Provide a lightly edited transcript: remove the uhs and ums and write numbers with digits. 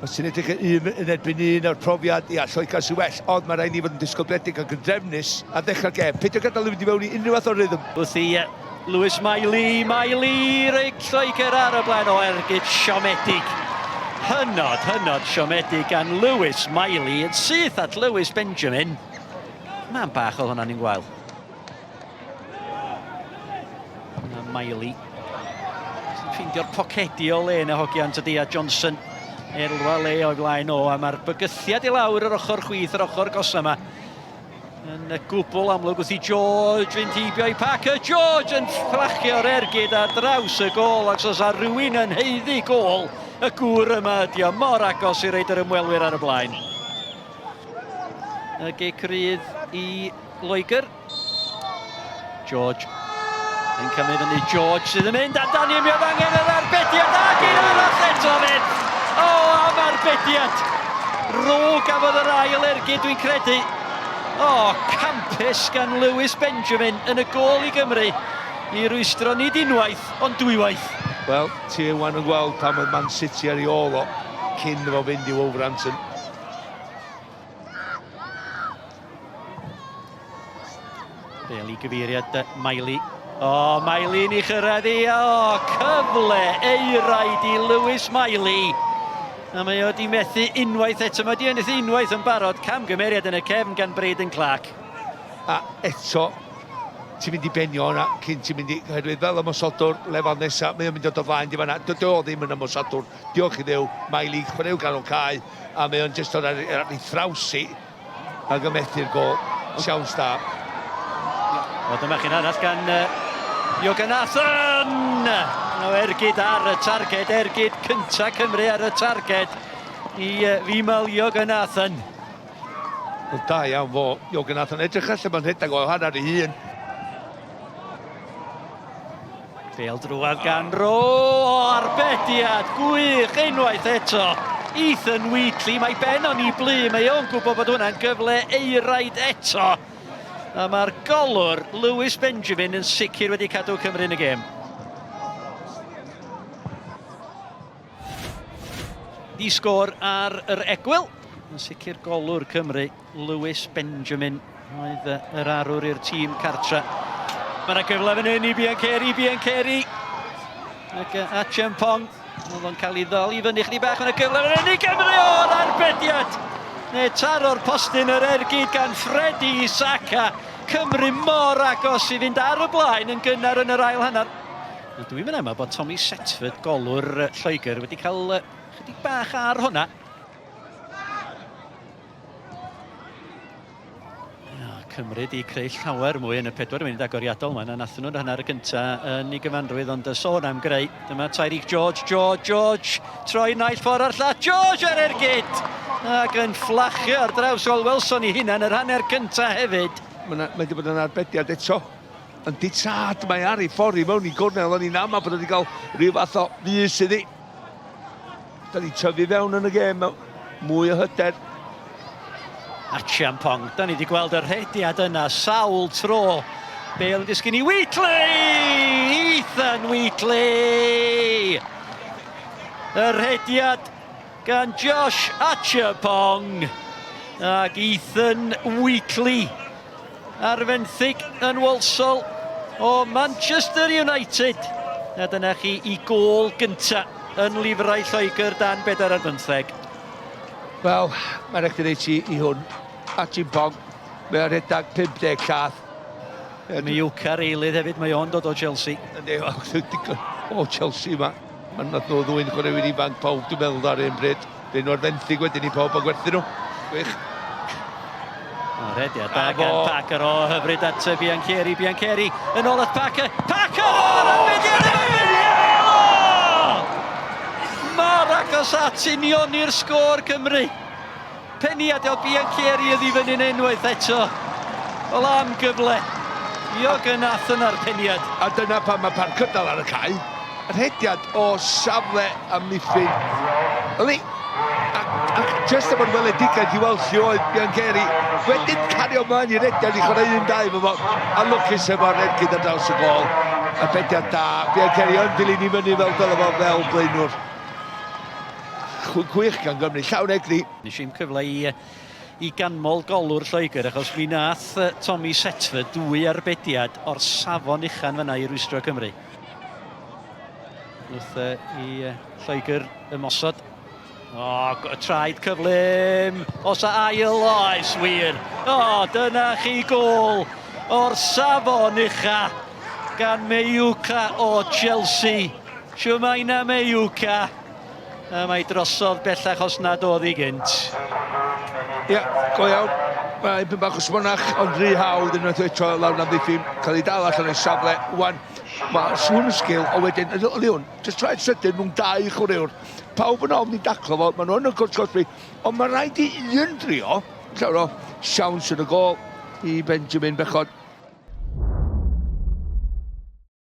Os ti'n edrych yn erbyn un o'r profiad, ia, Lloegr sy'n well, ond mae rhaid ni fod yn disgobledig ac yn drefnus a ddechrau'r gêm. Peidio gadael i fynd i fewn i unrhyw fath o rhythm. Wrth i Lewis Miley rhaid Lloegr ar y blaen o ergyd siomedig. Hynod siomedig gan Lewis Miley yn syth at Lewis Benjamin. Mae'n bach o hwnna ni'n gwael. Miley. Ffeindio'r pocedi o le yn y hogian tydi a Johnson. Elwa le o'i blaen o, a mae'r bygythiad i lawr yr ochr chwith, yr ochr gosa yma. Yn y gwbl amlwg wrth i George fynd heibio i Parker. George yn fflachio'r ergyd ar draws y gol, ac os a rhywun yn heiddi gol, y gŵr yma ydi o mor agos i reid yr ymwelwyr ar y blaen. Y gic rydd i Lloegr. George. Yn cymryd fyny George sydd yn mynd amdani, mi oedd angen yr arbediad ac un arall eto fynd. O, am arbediad. Ro gafodd yr ail ergyd, dwi'n credu. O, campus gan Lewis Benjamin yn y gol i Gymru. I rwystro nid unwaith, ond dwywaith. Wel, ti wan yn gweld pan oedd Man City ar ei ôl o cyn fo fynd i Wolverhampton. Bel i gyfeiriad Miley. O, Miley ni chyrraedd i. O, cyfle eiraid i Lewis Miley. A mae o di methu unwaith eto. Mae di ennill unwaith yn barod camgymeriad yn y cefn gan Braden Clark. A eto, ti'n mynd i benio hwnna cyn ti'n mynd i... Oherwydd fel ymosodwr lefel nesaf, mae o'n mynd o flaen di fanna. Dy o ddim yn ymosodwr. Diolch i ddew, Miley, chwaraew ganol cae. A mae o'n jyst o'r ei thrawsi ac ymmethu'r gol. Siawns da. O, dyma chi'n arall gan Lloegr. O, ergyd ar y targed, ergyd cynta Cymru ar y targed i Fimal Lloegr. Wel, da iawn fo, Lloegr. Edrych allan mae'n rhedeg o hanner ei hun. Bel drwad gan Ro, arbediad, gwych unwaith eto. Ethan Wheatley, mae ben o'n i blu, mae o'n gwybod bod hwnna'n gyfle eiraid eto. A mae'r golwr Lewis Benjamin yn sicr wedi cadw Cymru yn y gêm. Di sgôr ar yr egwyl. Yn sicr golwr Cymru, Lewis Benjamin. Oedd yr arwr i'r tîm cartra. Mae'na gyfle fan hyn i Bianceri. Ac Achampong. Oedd o'n cael ei ddol i fyny chdi bach. Mae'na gyfle fan hyn i Cymru o'r arbediad. Neu taro'r postyn yr ergyd gan Freddie Saka. Cymru mor agos i fynd ar y blaen yn gynnar yn yr ail hanner. Dwi'n mynd yma bod Tommy Setford, golwr Lloegr, wedi cael chydig bach ar hwnna. Cymru di creu llawer mwy yn y 4 munud agoriadol yma. Nathon nhw'n hanner y gyntaf yn ei gyfanrwydd, ond y sôn am greu. Dyma Tyreek George. Troi naill ffordd ar llall. George ar ergyd! Ac yn fflachio ar draws Ol Wilson i hunan yr hanner cyntaf hefyd. Mae wedi bod yn arbediad eto. Yn ditad mae ar ei ffordd i mewn i gornel. O'n i'n ama bod wedi cael rhyw fath o fus iddi. Da ni tyfu fewn yn y gêm. Mwy o hyder. Achampong, da ni wedi gweld yr rhediad yna sawl tro. Bale yn disgyn i Wheatley! Ethan Wheatley! Y rhediad gan Josh Achampong. Ac Ethan Wheatley ar fenthyg yn Walsall o Manchester United. A dyna chi i gôl gynta yn lifrau Lloegr dan 4-5. Wel, mae'n rhaid i ddeud i hwn. Achampong, mae'n rhedag 50 llath. Mae Uchafbwyntiau eilydd hefyd, mae o'n dod o Chelsea. Ynddi, o Chelsea yma. Mae'n nath nhw ddwy'n chwaraewyr ifanc pawb, dwi'n meddwl ar un bryd. Fe nhw'r fenthyg wedyn i pawb a gwerthu nhw. Gwych. Rediad da gan Parker o hyfryd at Bianceri. Yn ôl at Parker. Parker! Mor agos at unioni'r sgôr Cymru. Peniad o Bianceri ydi fyny'n unwaith eto. Wel am gyfle. Lloegr yn ar peniad. A dyna pan mae Parker dal ar y cae. Rhediad o safle amddiffyn. Yli, ac jyst efo'r weledigaeth i weld lle oedd Bianceri. Wedyn cario mlaen i rediad i chwarae 1-2 efo fo. A lwcus efo'r ergyd ar draws y gol. A bediad da. Bianceri yn dilyn i fyny fel dyle fo fel blaenwr. gwych gan Gymru, llawn egni. Nes i'n cyfle i ganmol golwr Lloegr, achos mi nath Tommy Setford 2 arbediad o'r safon uchan fyna i rwystro Cymru. Wrth i Lloegr ymosod. Traed cyflym. Os a ail oes wir. Dyna chi gol o'r safon ucha gan Meiuca o Chelsea. Siwmaina Meiuca. Mae drosodd bellach os nad oedd i gynt. Ie, go iawn. Mae byn bach o smonach, ond rhy hawdd yn eto lawr na ddiffyn. Cael ei dal allan o'i safle. Wan, mae sŵn y sgil, o wedyn, Leon, just traed sydyn mewn 2 chwaraewr. Pawb yn ofn i daclo fo, maen nhw'n y gwrs gosbi. Ond mae rhaid i un drio, llawer o siawns yn y gol i Benjamin Bechod.